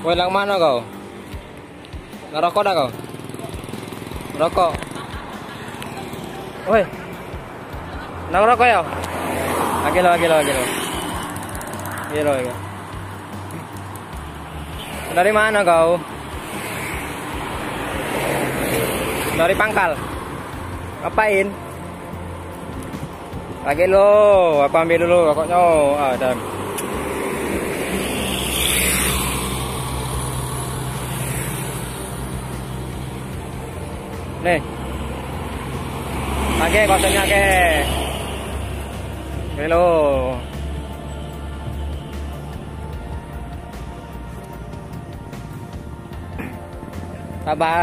Pulang mana kau? Ngerokok dah kau? Rokok. Woi. Nak rokok ya? Lagi lo. Gila. Dari mana kau? Dari pangkal. Ngapain? Lagi lo, apa ambil dulu rokoknya? Dan. Nih. Oke, kosongnya oke. Halo.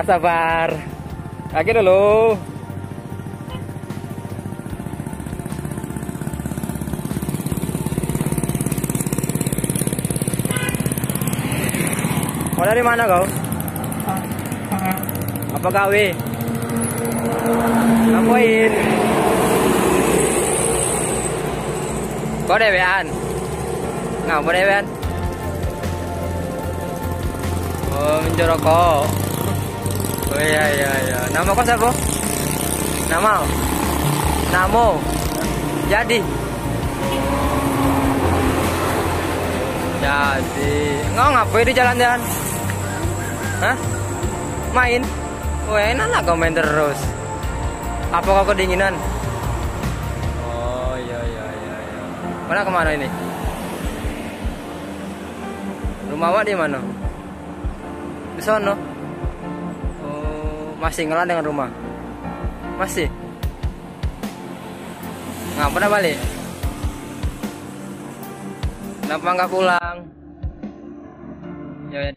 Sabar. Lagi dulu. Mau dari mana kau? Apa gawe? Ngapain? Có dewean? Ngapa dewean? Oh, minjem rokok. Oh iya. Nama kau siapa? Namo. Jadi. Ngau ngapain di jalan-jalan? Hah? Main? Wah, enak lah kau main terus. Apa kau kedinginan? Oh iya. Mana kemana ini? Rumah awak di mana? Di sana. Oh, masih ngelan dengan rumah? Masih? Ngapa dah balik? Kenapa nggak pulang? Ya.